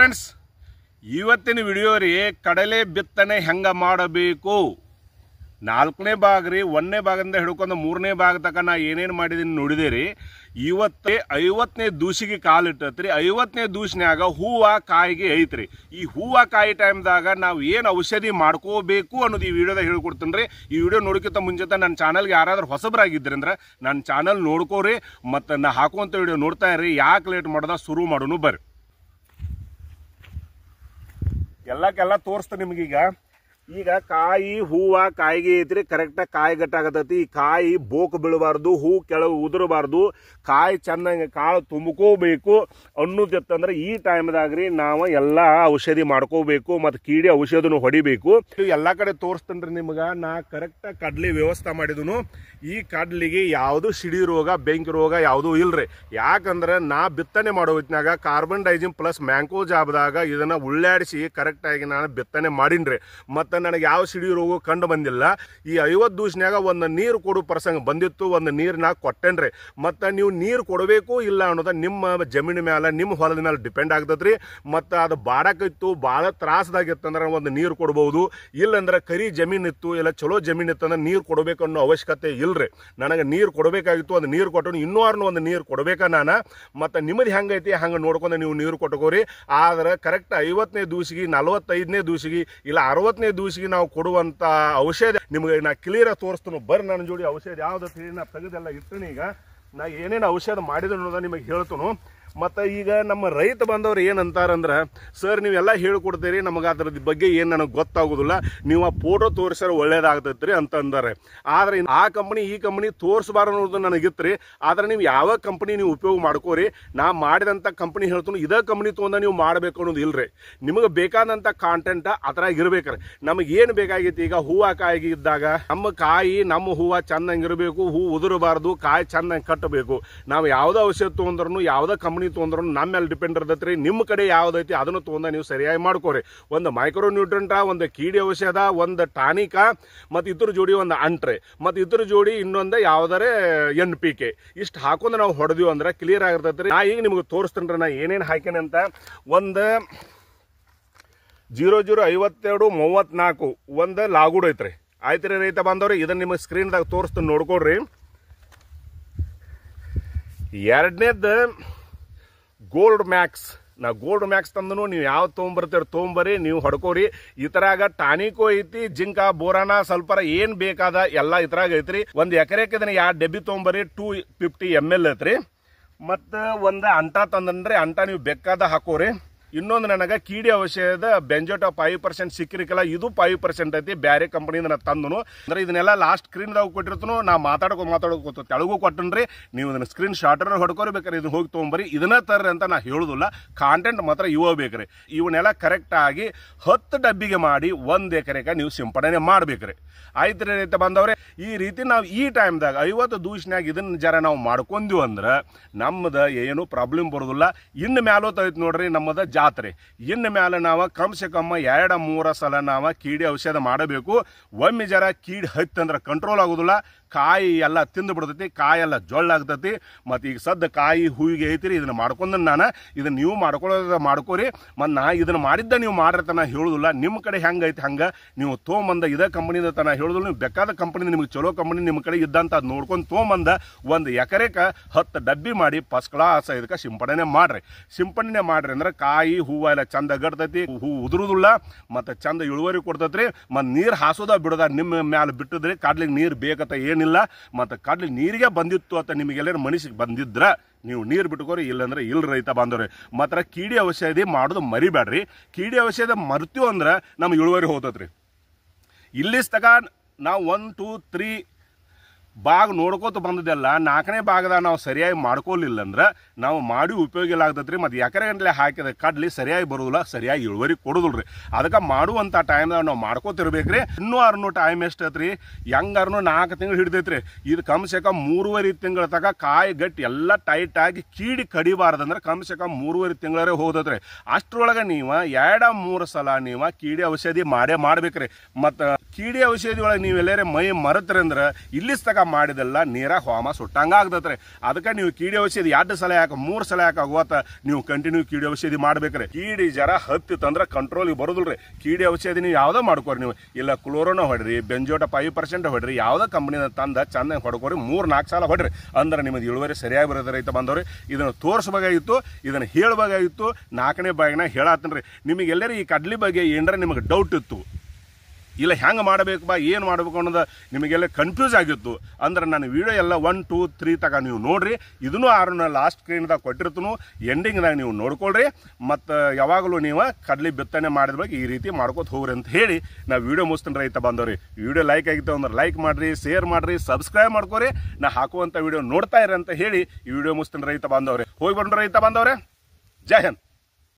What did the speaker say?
Friends, ಇವತ್ತಿನ video ರೀ ಕಡಲೆ ಬಿತ್ತನೆ ಹೆಂಗ ಮಾಡಬೇಕು. 4ನೇ ಭಾಗ ರೀ. 1ನೇ ಭಾಗದಿಂದ ಹಿಡ್ಕೊಂಡು 3ನೇ ಭಾಗ ತನಕ ನಾ ಏನೇನು ಮಾಡಿದೀನಿ ನೋಡಿದೇರಿ. ಇವತ್ತೇ 50ನೇ ದೂಸಿಗೆ ಕಾಲಿಟ್ಟತ್ರಿ. 50ನೇ ದೂಸಿನ್ಯಾಗ ಹೂವ ಕಾಯಿಗೆ ಐತ್ರಿ. ಈ ಹೂವ ಕಾಯಿ ಟೈಮ್ದಾಗ ನಾವು ಏನು ಔಷಧಿ ಮಾಡ್ಕೋಬೇಕು ಅನ್ನೋದು ಈ ವಿಡಿಯೋದಾಗ ಹೇಳ್ಕೊಡ್ತೀನಿ ರೀ. ಈ ವಿಡಿಯೋ ನೋಡೋಕ್ಕಿಂತ ಮುಂಚೆ ನನ್ನ ಚಾನಲ್ಗೆ ಯಾರಾದ್ರೂ ಹೊಸಬರಾಗಿದ್ರಿ ಅಂದ್ರೆ ನನ್ನ ಚಾನಲ್ ನೋಡ್ಕೋರಿ, ಮತ್ತು ನಾ ಹಾಕುವಂಥ ವಿಡಿಯೋ ನೋಡ್ತಾ ಇರ್ರಿ. ಯಾಕೆ ಲೇಟ್ ಮಾಡ್ದ ಶುರು ಮಾಡೋನು ಬರ್ರಿ. ಎಲ್ಲಕ್ಕೆಲ್ಲ ತೋರಿಸ್ತೀನಿ ನಿಮಗೀಗ. ಈಗ ಕಾಯಿ ಹೂವ ಕಾಯಿಗೆ ಐತ್ರಿ, ಕರೆಕ್ಟಾಗಿ ಕಾಯಿ ಗಟ್ಟಾಗತೈತಿ. ಈ ಕಾಯಿ ಬೋಕ್ ಬೀಳಬಾರ್ದು, ಹೂ ಕೆಳಗೆ ಉದುರಬಾರ್ದು, ಕಾಯಿ ಚೆನ್ನಾಗಿ ಕಾಳು ತುಂಬ್ಕೋಬೇಕು ಅನ್ನೋದಿತ್ತಂದ್ರೆ ಈ ಟೈಮ್ದಾಗ ರೀ ನಾವು ಎಲ್ಲ ಔಷಧಿ ಮಾಡ್ಕೋಬೇಕು, ಮತ್ತು ಕೀಡಿ ಔಷಧಿನೂ ಹೊಡಿಬೇಕು. ಎಲ್ಲ ಕಡೆ ತೋರಿಸ್ತೀನಿ ರೀ ನಿಮ್ಗೆ. ನಾ ಕರೆಕ್ಟಾಗಿ ಕಡ್ಲಿ ವ್ಯವಸ್ಥೆ ಮಾಡಿದನು. ಈ ಕಡ್ಲಿಗೆ ಯಾವುದು ಸಿಡಿ ರೋಗ ಬೆಂಕಿ ರೋಗ ಯಾವುದೂ ಇಲ್ರಿ. ಯಾಕಂದ್ರೆ ನಾ ಬಿತ್ತನೆ ಮಾಡೋ ಹೊತ್ನಾಗ ಕಾರ್ಬನ್ ಡೈಜಿಮ್ ಪ್ಲಸ್ ಮ್ಯಾಂಕೋ ಜಾಬ್ದಾಗ ಇದನ್ನ ಉಳ್ಳಾಡಿಸಿ ಕರೆಕ್ಟಾಗಿ ನಾನು ಬಿತ್ತನೆ ಮಾಡೀನಿ. ಮತ್ತು ನನಗೆ ಯಾವ ಸಿಡಿ ರೋಗ ಕಂಡು ಬಂದಿಲ್ಲ. ಈ 50 ದಿವಸನ್ಯಾಗ ಒಂದು ನೀರು ಕೊಡೋ ಪ್ರಸಂಗ ಬಂದಿತ್ತು, ಒಂದು ನೀರಿನಾಗ ಕೊಟ್ಟೇನ್ರಿ. ಮತ್ತು ನೀವು ನೀರು ಕೊಡಬೇಕು ಇಲ್ಲ ಅನ್ನೋದು ನಿಮ್ಮ ಜಮೀನು ಮೇಲೆ ನಿಮ್ಮ ಹೊಲದ ಮೇಲೆ ಡಿಪೆಂಡ್ ಆಗ್ತದ್ರಿ. ಮತ್ತು ಅದು ಬಾಡಕ್ಕಿತ್ತು, ಭಾಳ ತ್ರಾಸದಾಗಿತ್ತಂದ್ರೆ ಒಂದು ನೀರು ಕೊಡ್ಬೋದು. ಇಲ್ಲಂದ್ರೆ ಕರಿ ಜಮೀನಿತ್ತು ಇಲ್ಲ ಚಲೋ ಜಮೀನಿತ್ತಂದ್ರೆ ನೀರು ಕೊಡಬೇಕು ಅನ್ನೋ ಅವಶ್ಯಕತೆ ಇಲ್ರಿ. ನನಗೆ ನೀರು ಕೊಡಬೇಕಾಗಿತ್ತು, ಅದು ನೀರು ಕೊಟ್ಟು ಇನ್ನೂರ್ನು ಒಂದು ನೀರು ಕೊಡ್ಬೇಕಾ ನಾನು. ಮತ್ತು ನಿಮ್ಮದು ಹೆಂಗೈತಿ ಹಂಗೆ ನೋಡ್ಕೊಂಡು ನೀವು ನೀರು ಕೊಟ್ಕೋರಿ. ಆದ್ರೆ ಕರೆಕ್ಟ್ 50ನೇ ದಿವಸಿಗೆ 45ನೇ ದಿವಸಿಗೆ ಇಲ್ಲ 60ನೇ ದಿವಸಿಗೆ ನಾವು ಕೊಡುವಂಥ ಔಷಧಿ ನಿಮ್ಗೆ ನಾ ಕ್ಲಿಯರಾಗಿ ತೋರಿಸ್ತೀನಿ. ಬರ್ರಿ ನನ್ನ ಜೋಡಿ ಔಷಧಿ ಯಾವ್ದು ಹೇಳಿ ನಾ ತೆಗೆದೆಲ್ಲ ಇರ್ತೀನಿ. ಈಗ ನಾ ಏನೇನು ಔಷಧ ಮಾಡಿದ್ರು ಅನ್ನೋದ ನಿಮಗೆ ಹೇಳ್ತೀನಿ. ಮತ್ತು ಈಗ ನಮ್ಮ ರೈತ ಬಂದವ್ರು ಏನಂತಾರಂದ್ರೆ, ಸರ್ ನೀವೆಲ್ಲ ಹೇಳ್ಕೊಡ್ತೀರಿ, ನಮಗೆ ಅದ್ರ ಬಗ್ಗೆ ಏನು ನನಗೆ ಗೊತ್ತಾಗೋದಿಲ್ಲ, ನೀವು ಆ ಫೋಟೋ ತೋರಿಸಿದ್ರೆ ಒಳ್ಳೇದಾಗ್ತೈತೆ ರೀ ಅಂತ ಅಂದಾರೆ. ಆದರೆ ಆ ಕಂಪ್ನಿ ಈ ಕಂಪ್ನಿ ತೋರಿಸ್ಬಾರ್ದು ಅನ್ನೋದು ನನಗಿತ್ತು ರೀ. ಆದರೆ ನೀವು ಯಾವ ಕಂಪ್ನಿ ನೀವು ಉಪಯೋಗ ಮಾಡ್ಕೋರಿ. ನಾ ಮಾಡಿದಂಥ ಕಂಪ್ನಿ ಹೇಳ್ತೀನಿ, ಇದೇ ಕಂಪ್ನಿ ತೊಗೊಂಡ ನೀವು ಮಾಡಬೇಕು ಅನ್ನೋದು ಇಲ್ರಿ. ನಿಮಗೆ ಬೇಕಾದಂಥ ಕಾಂಟೆಂಟ್ ಅದ್ರಾಗ ಇರ್ಬೇಕ್ರಿ. ನಮಗೆ ಏನು ಬೇಕಾಗೈತಿ, ಈಗ ಹೂವು ಕಾಯಿಗೆ ಇದ್ದಾಗ ನಮ್ಮ ಕಾಯಿ ನಮ್ಮ ಹೂವು ಚಂದಂಗಿರಬೇಕು, ಹೂ ಉದುರಬಾರ್ದು, ಕಾಯಿ ಚಂದಂಗೆ ಕಟ್ಟಬೇಕು. ನಾವು ಯಾವುದೇ ಔಷಧ ತೊಗೊಂಡ್ರು ಯಾವುದೇ ಕಂಪ್ನಿ ತೊಗೊಂಡ್ರು ನಮ್ಮ ಮೇಲೆ ಡಿಪೆಂಡ್ ಇರ್ತೈತೆ ರೀ. ನಿಮ್ಮ ಕಡೆ ಯಾವುದೈತಿ ಅದನ್ನು ತೊಗೊಂಡ ನೀವು ಸರಿಯಾಗಿ ಮಾಡ್ಕೋರಿ. ಒಂದು ಮೈಕ್ರೋ ನ್ಯೂಟ್ರೆಂಟ, ಒಂದು ಕೀಡಿ ಔಷಧ, ಒಂದು ಟಾನಿಕ, ಮತ್ತು ಇದ್ರ ಜೋಡಿ ಒಂದು ಅಂಟ್ರೆ, ಮತ್ತು ಇದ್ರ ಜೋಡಿ ಇನ್ನೊಂದು ಯಾವುದಾರೆ NPK ಇಷ್ಟು ಹಾಕೊಂಡು ನಾವು ಹೊಡೆದಿವಿ ಅಂದ್ರೆ ಕ್ಲಿಯರ್ ಆಗಿರ್ತೈತೆ ರೀ. ನಾ ಈಗ ನಿಮ್ಗೆ ತೋರಿಸ್ತೀನಿ ರೀ ನಾ ಏನೇನು ಹಾಕೇನೆ ಅಂತ. ಒಂದು 005234 ಒಂದು ಲಾಗುಡ್ ಐತ್ರಿ. ಆಯ್ತು ರೀ ರೈತ ಬಂದವ್ರಿ, ಇದನ್ನು ನಿಮಗೆ ಸ್ಕ್ರೀನ್ದಾಗ ತೋರಿಸ್ತೀನಿ ನೋಡ್ಕೊಡ್ರಿ. ಎರಡನೇದು ಗೋಲ್ಡ್ ಮ್ಯಾಕ್ಸ್. ನಾ ಗೋಲ್ಡ್ ಮ್ಯಾಕ್ಸ್ ತಂದನು, ನೀವು ಯಾವ ತೊಗೊಂಬರ್ತೀರಿ ತೊಗೊಂಬರಿ, ನೀವು ಹೊಡ್ಕೋರಿ. ಇತರಾಗ ಟಾನಿಕೋ ಐತಿ, ಜಿಂಕ, ಬೋರಾನ, ಸಲ್ಫರ್ ಏನು ಬೇಕಾದ ಎಲ್ಲ ಇತರಾಗ ಐತ್ರಿ. ಒಂದು ಎಕರೆಗೆ ಇದನ್ನ 2 ಡಬ್ಬಿ ತೊಗೊಂಬರಿ, 250 ml ಐತ್ರಿ. ಮತ್ತು ಒಂದು ಅಂಟ ತಂದನ್ರಿ, ಅಂಟ ನೀವು ಬೇಕಾದ ಹಾಕೋರಿ. ಇನ್ನೊಂದು ನನಗೆ ಕೀಡಿ ಔಷಧ ಬೆಂಜೋಟ 5% ಸಿಕ್ಕಿರಿಕಲ್ಲ, ಇದು 5% ಐತಿ. ಬೇರೆ ಕಂಪನಿಯಿಂದ ನಾನು ತಂದನು. ಅಂದ್ರೆ ಇದನ್ನೆಲ್ಲ ಲಾಸ್ಟ್ ಸ್ಕ್ರೀನ್ದಾಗ ಕೊಟ್ಟಿರ್ತನು. ನಾ ಮಾತಾಡ್ಕೊ ತೆಳಗೂ ಕೊಟ್ಟನ್ರಿ. ನೀವು ಇದನ್ನ ಸ್ಕ್ರೀನ್ ಶಾರ್ಟರ್ ಹೊಡ್ಕೋರಿ, ಬೇಕಾರೆ ಇದನ್ನ ಹೋಗಿ ತೊಗೊಂಬರಿ. ಇದನ್ನ ತರ್ರಿ ಅಂತ ನಾ ಹೇಳುದಿಲ್ಲ, ಕಾಂಟೆಂಟ್ ಮಾತ್ರ ಇವ ಬೇಕ್ರಿ. ಇವನ್ನೆಲ್ಲ ಕರೆಕ್ಟ್ ಆಗಿ 10 ಡಬ್ಬಿಗೆ ಮಾಡಿ 1 ಎಕರೆಗೆ ನೀವು ಸಿಂಪಡಣೆ ಮಾಡ್ಬೇಕ್ರಿ. ಆಯ್ತು ರೀ ರೈತ ಬಂದವ್ರೆ, ಈ ರೀತಿ ನಾವು ಈ ಟೈಮ್ದಾಗ 50 ದಿವಸನ್ಯಾಗ ಇದನ್ನ ಜರ ನಾವು ಮಾಡ್ಕೊಂಡ್ವಿ ಅಂದ್ರೆ ನಮ್ಮದ ಏನು ಪ್ರಾಬ್ಲಮ್ ಬರೋದಿಲ್ಲ. ಇನ್ನು ಮ್ಯಾಲೋತೈತಿ ನೋಡ್ರಿ ನಮ್ಮದ ಜಾತ್ರೆ. ಇನ್ನು ಮ್ಯಾಲ ನಾವು ಕಮ್ಸೆ ಕಮ್ಮ 2-3 ಸಲ ನಾವು ಕೀಡಿ ಔಷಧ ಮಾಡಬೇಕು. ಒಮ್ಮೆ ಜರ ಕೀಡಿ ಹತ್ತಂದ್ರೆ ಕಂಟ್ರೋಲ್ ಆಗೋದಿಲ್ಲ, ಕಾಯಿ ಎಲ್ಲ ತಿಂದು ಬಿಡ್ತೈತಿ, ಕಾಯಿ ಎಲ್ಲ ಜೊಳ್ಳಾಗ್ತೈತಿ. ಮತ್ತು ಈಗ ಸದ್ದ ಕಾಯಿ ಹೂವಿಗೆ ಐತಿರಿ, ಇದನ್ನ ಮಾಡ್ಕೊಂಡ್ ನಾನು ಇದನ್ನ ನೀವು ಮಾಡ್ಕೊಳ್ಳೋದ ಮಾಡ್ಕೋರಿ. ಮತ್ತು ನಾ ಇದನ್ನ ಮಾಡಿದ್ದ ನೀವು ಮಾಡಿರ್ತಾನ ಹೇಳುದಿಲ್ಲ. ನಿಮ್ಮ ಕಡೆ ಹೆಂಗೈತಿ ಹಂಗೆ ನೀವು ತೊಗೊಂಬಂದ ಇದೇ ಕಂಪ್ನಿದ ತನ ಹೇಳುದಿಲ್ಲ. ನೀವು ಬೇಕಾದ ಕಂಪ್ನಿ, ನಿಮ್ಗೆ ಚಲೋ ಕಂಪ್ನಿ ನಿಮ್ಮ ಕಡೆ ಇದ್ದಂತ ಅದು ನೋಡ್ಕೊಂಡು ತೊಗೊಂಬಂದ 1 ಎಕರೆಗೆ 10 ಡಬ್ಬಿ ಮಾಡಿ ಫಸ್ಟ್ ಕ್ಲಾಸ್ ಇದಕ್ಕೆ ಸಿಂಪಡಣೆ ಮಾಡ್ರಿ ಅಂದ್ರೆ ಕಾಯಿ ಹೂವು ಎಲ್ಲ ಚಂದ ಗಡ್ತೈತಿ, ಹೂ ಉದುರುದಿಲ್ಲ, ಮತ್ತು ಚಂದ ಇಳುವರಿ ಕೊಡ್ತೈತ್ರಿ. ಮತ್ತು ನೀರು ಹಾಸೋದ ಬಿಡೋದ ನಿಮ್ಮ ಮ್ಯಾಲೆ ಬಿಟ್ಟಿದ್ರಿ. ಕಾಡ್ಲಿಗೆ ನೀರು ಬೇಕತ್ತ ಏನಿಲ್ಲ. ಮತ್ತು ಕಾಡ್ಲಿ ನೀರಿಗೆ ಬಂದಿತ್ತು ಅಂತ ನಿಮಗೆಲ್ಲ ಮನಸ್ಸಿಗೆ ಬಂದಿದ್ರ ನೀವು ನೀರು ಬಿಟ್ಕೋರಿ, ಇಲ್ಲಂದ್ರೆ ಇಲ್ಲ ರೈತ ಬಂದವ್ರಿ. ಮಾತ್ರ ಕೀಡಿ ಔಷಧಿ ಮಾಡೋದು ಮರಿಬೇಡ್ರಿ. ಕೀಡಿ ಔಷಧ ಮರ್ತೀವಿ ಅಂದ್ರೆ ನಮ್ಗೆ ಇಳುವರಿ ಹೋಗ್ತೈತ್ರಿ. ಇಲ್ಲಿಸ್ತಕ ನಾವು 1, 2, 3 ಭಾಗ ನೋಡ್ಕೋತ ಬಂದದೆಲ್ಲ 4ನೇ ಭಾಗದಾಗ ನಾವು ಸರಿಯಾಗಿ ಮಾಡ್ಕೊಲಿಲ್ಲ ಅಂದ್ರೆ ನಾವು ಮಾಡಿ ಉಪಯೋಗ ಇಲ್ಲ ಆಗ್ತೈತ್ರಿ. ಮತ್ತು ಎಕರೆ ಗಂಟಲೆ ಹಾಕಿದ ಕಡ್ಲಿ ಸರಿಯಾಗಿ ಬರೋದಿಲ್ಲ, ಸರಿಯಾಗಿ ಇಳುವರಿ ಕೊಡೋದಿಲ್ರಿ. ಅದಕ್ಕೆ ಮಾಡುವಂಥ ಟೈಮ್ದಾಗ ನಾವು ಮಾಡ್ಕೋತಿರ್ಬೇಕ್ರಿ. ಇನ್ನೂ ಟೈಮ್ ಎಷ್ಟೈತ್ರಿ, ಹೆಂಗಾರು 4 ತಿಂಗಳು ಹಿಡಿದೈತ್ರಿ. ಇದು ಕಮ್ಸೆ ಕಮ್ 3.5 ತಿಂಗಳ ತನಕ ಕಾಯಿ ಗಟ್ಟಿ ಎಲ್ಲ ಟೈಟ್ ಆಗಿ ಕೀಡಿ ಕಡಿಬಾರ್ದಂದ್ರೆ ಕಮ್ಸೆ ಕಮ್ 3.5 ತಿಂಗಳೇ ಹೋದತ್ರಿ. ಅಷ್ಟರೊಳಗೆ ನೀವು 2-3 ಸಲ ನೀವು ಕೀಡಿ ಔಷಧಿ ಮಾಡ್ಬೇಕ್ರಿ. ಮತ್ತು ಕೀಡಿ ಔಷಧಿ ಒಳಗೆ ನೀವೆಲ್ಲರೇ ಮೈ ಮರತ್ರಿ ಅಂದ್ರೆ ಇಲ್ಲಿ ತಕ ಮಾಡಿದೆಲ್ಲ ನೀರಾಗ ಹೋಮ ಸುಟ್ಟಂಗ ಆಗ್ತತ್ರಿ. ಅದಕ್ಕೆ ನೀವು ಕೀಡಿ ಔಷಧಿ 2 ಸಲ ಯಾಕೆ 3 ಸಲ ಯಾಕೆ ಆಗುವತ್ತ ನೀವು ಕಂಟಿನ್ಯೂ ಕೀಡಿ ಔಷಧಿ ಮಾಡ್ಬೇಕ್ರಿ. ಕೀಡಿ ಜರ ಹತ್ತಿತ್ತಂದ್ರೆ ಕಂಟ್ರೋಲಿಗೆ ಬರೋದಿಲ್ರಿ. ಕೀಡಿ ಔಷಧಿ ನೀವು ಯಾವ್ದೋ ಮಾಡ್ಕೋರಿ, ನೀವು ಇಲ್ಲ ಕ್ಲೋರೋನ ಹೊಡ್ರಿ, ಬೆಂಜೋಟ 5% ಹೊಡ್ರಿ, ಯಾವ್ದೋ ಕಂಪ್ನಿನ ತಂದ ಚಂದ ಹೊಡ್ಕೋರಿ, 3-4 ಸಲ ಹೊಡ್ರಿ, ಅಂದ್ರೆ ನಿಮಗೆ ಇಳುವರಿ ಸರಿಯಾಗಿ ಬರೋದು ರೈತ ಬಂದವ್ರಿ. ಇದನ್ನು ತೋರಿಸ್ಬೇಕಾಗಿತ್ತು, ಇದನ್ನು ಹೇಳಬೇಕಾಗಿತ್ತು. 4ನೇ ಬಾಯಿನ ಹೇಳತ್ತನ್ರಿ. ನಿಮಗೆಲ್ಲರೂ ಈ ಕಡ್ಲಿ ಬಗ್ಗೆ ಏನರ ನಿಮಗೆ ಡೌಟ್ ಇತ್ತು, ಇಲ್ಲ ಹೆಂಗೆ ಮಾಡಬೇಕು ಬಾ ಏನು ಮಾಡಬೇಕು ಅನ್ನೋದು ನಿಮಗೆಲ್ಲ ಕನ್ಫ್ಯೂಸ್ ಆಗಿತ್ತು ಅಂದ್ರೆ ನಾನು ವಿಡಿಯೋ ಎಲ್ಲ 1, 2, 3 ತಗ ನೀವು ನೋಡ್ರಿ. ಇದನ್ನು ಆರನ್ನ ಲಾಸ್ಟ್ ಸ್ಕ್ರೀನ್ದಾಗ ಕೊಟ್ಟಿರ್ತೀನಿ, ಎಂಡಿಂಗ್ದಾಗ ನೀವು ನೋಡ್ಕೊಳ್ರಿ. ಮತ್ತು ಯಾವಾಗಲೂ ನೀವು ಕಡ್ಲಿ ಬಿತ್ತನೆ ಮಾಡಿದ ಬಗ್ಗೆ ಈ ರೀತಿ ಮಾಡ್ಕೋತ ಹೋಗ್ರಿ ಅಂತ ಹೇಳಿ ನಾ ವಿಡಿಯೋ ಮುಗಿಸ್ತೀನಿ ರೈತ ಬಂದವ್ರಿ. ವಿಡಿಯೋ ಲೈಕ್ ಆಗಿತ್ತು ಅಂದ್ರೆ ಲೈಕ್ ಮಾಡಿರಿ, ಶೇರ್ ಮಾಡಿರಿ, ಸಬ್ಸ್ಕ್ರೈಬ್ ಮಾಡ್ಕೋರಿ. ನಾ ಹಾಕುವಂಥ ವಿಡಿಯೋ ನೋಡ್ತಾ ಇರಿ ಅಂತ ಹೇಳಿ ಈ ವಿಡಿಯೋ ಮುಗಿಸ್ತೀನಿ ರೈತ ಬಂದವ್ರೆ. ಹೋಗಿ ಬಂದ್ರಿ ರೈತ ಬಂದವ್ರೆ. ಜೈ ಹಿಂದ್.